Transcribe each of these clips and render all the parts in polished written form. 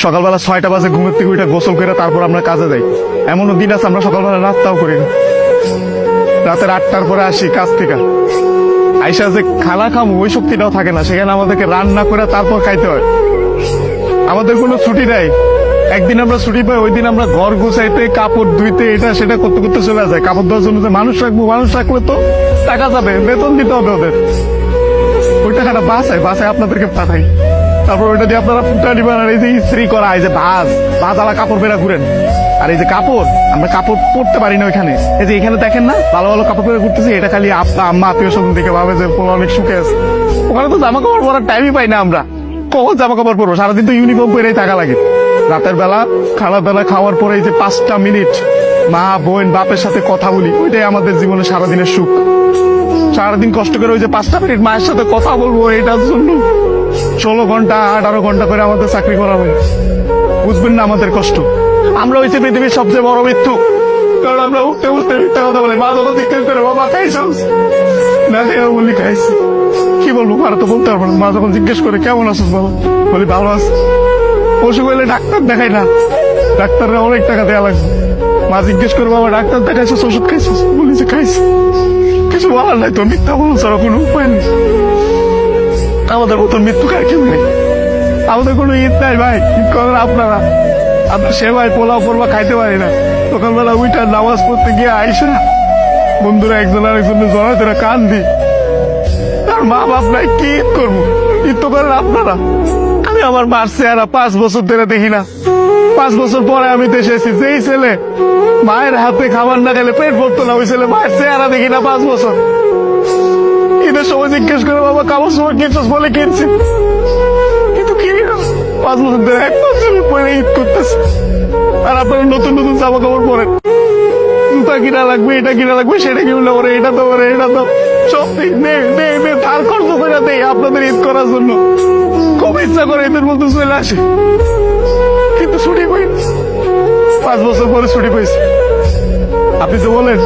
সকালবেলা 6টা বাজে ঘুমের থেকে উঠে গোসল করে তারপর আমরা কাজে যাই। এমনও দিন আছে আমরা সকালবেলা নাস্তাও করি না, রাতের 8টার পরে আসি কাজ থেকে, আইসা যে খানা খাবো ওই শক্তিটাও থাকে না, সেখানে আমাদেরকে রান্না করে তারপর খাইতে হয়। আমাদের কোনো ছুটি নাই, একদিন আমরা ছুটি পাই ওই দিন আমরা ঘর গুছাইতে কাপড় ধুইতে এটা সেটা করতে করতে চলে যায়। কাপড় ধোয়ার জন্য যে মানুষ রাখলে তো টাকা যাবে, বেতন দিতে হবে ওদের, ওই টাকাটা বাসায় আপনাদেরকে পাঠাই, তারপর ওইটা দিয়ে আপনারা ফুটা নিবেন। আর এই যে ইস্ত্রি করা, এই যে ভাজালা কাপড় বেরা ঘুরেন, আর এই যে কাপড় আমরা কাপড় পরতে পারি না ওইখানে। এই যে এখানে দেখেন না ভালো ভালো কাপড় পরে ঘুরতেছি, এটা খালি আপা আম্মা আত্মীয় স্বজন দেখে ভাবে যে পোলা অনেক সুখে আছে। ওখানে তো জামা কাপড় পরার টাইমই পাই না আমরা, কখন জামা কাপড় পরবো? সারাদিন তো ইউনিফর্ম পরেই থাকা লাগে। রাতের বেলা বেলা খাওয়ার পরে এই যে 5টা মিনিট মা বোন বাপের সাথে কথা বলি, ওইটাই আমাদের জীবনে সারাদিনের সুখ। সারাদিন কষ্ট করে ওই যে 5টা মিনিট মায়ের সাথে কথা বলবো, এটার জন্য 16 ঘন্টা 18 ঘন্টা করে আমাদের চাকরি করা হয়। বুঝবেন না আমাদের কষ্ট। আমরা হয়েছে পৃথিবীর সবচেয়ে বড় মৃত্যু, কারণ আমরা উঠতে উঠতে মিথ্যা কথা বলি। মা যখন জিজ্ঞেস করে বাবা খাইছ না, বলি খাইছি। কি বলবো আর তো বলতে পারবো না। মা যখন জিজ্ঞেস করে কেমন আছিস বাবা, বলি ভালো আছি। অসুখ হইলে ডাক্তার দেখাই না, ডাক্তাররা অনেক টাকা দেওয়া লাগবে। মা জিজ্ঞেস করে বাবা ডাক্তার দেখাইছিস, ওষুধ খাইছিস, বলি যে খাইছি। কিছু বলার নাই তো, মিথ্যা বলো ছাড়া কোনো উপায় নেই। আমাদের মতন মৃত্যু কার কেউ নেই। আমাদের কোনো ঈদ নাই ভাই, ঈদ করেন আপনারা। আপনার সেবায় পোলাও পড়বা খাইতে পারি না, সকালবেলা উইটা নামাজ পড়তে গিয়ে আইসা বন্ধুরা একজন আরেকজনের জড়ায় তোরা কান দি। আর মা বাপ নাই, কি ঈদ করবো? ঈদ তো করেন আপনারা। আমি আমার মার চেহারা 5 বছর ধরে দেখি না। 5 বছর পরে আমি দেশে এসেছি। যেই ছেলে মায়ের হাতে খাবার না খেলে পেট ভরতো না, ওই ছেলে মায়ের চেহারা দেখি না 5 বছর। ঈদের সময় জিজ্ঞেস করে বাবা কাপড় সময় কিনছিস, বলে কিনছি, কিন্তু কিনি না। 5 বছর ধরে 1 বছর পরে ঈদ করতেছে। আর আপনারা নতুন নতুন জামা কাপড় পরেন, জুতা কিনা লাগবে, এটা কিনা লাগবে, সেটা কিনলে ওরে এটা তো ওরে এটা তো সব ধার খরচ করে দেয় আপনাদের ঈদ করার জন্য। খুব ইচ্ছা করে ঈদের মধ্যে চলে আসে, কিন্তু ছুটি পাই না। 5 বছর পরে ছুটি পাইছে। আপনি তো বলেন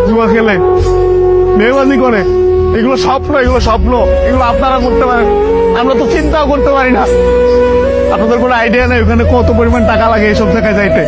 জুয়া খেলে, মেয়েবাজি করে, এগুলো স্বপ্ন, এগুলো স্বপ্ন, এগুলো আপনারা করতে পারেন, আমরা তো চিন্তাও করতে পারি না। আপনাদের কোনো আইডিয়া নেই ওখানে কত পরিমাণ টাকা লাগে এইসব জায়গায় যাইতে।